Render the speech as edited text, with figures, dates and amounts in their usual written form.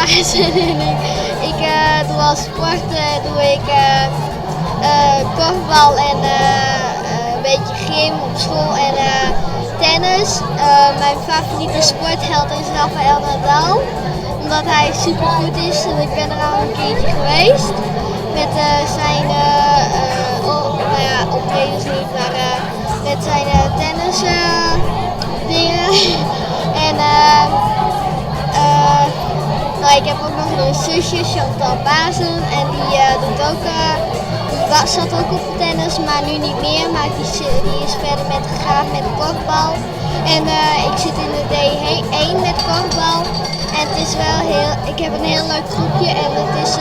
pasen. Ik doe als sport korfbal en een beetje gym op school en tennis. Mijn favoriete sportheld is Rafael Nadal, omdat hij super goed is en ik ben er al een keertje geweest met zijn optredens niet, maar met zijn tennis dingen. En ik heb ook nog een zusje, Chantal Bazen, en die zat ook op tennis, maar nu niet meer, maar die is verder gegaan met korfbal. En ik zit in de D1 met korfbal en het is wel ik heb een heel leuk groepje en het is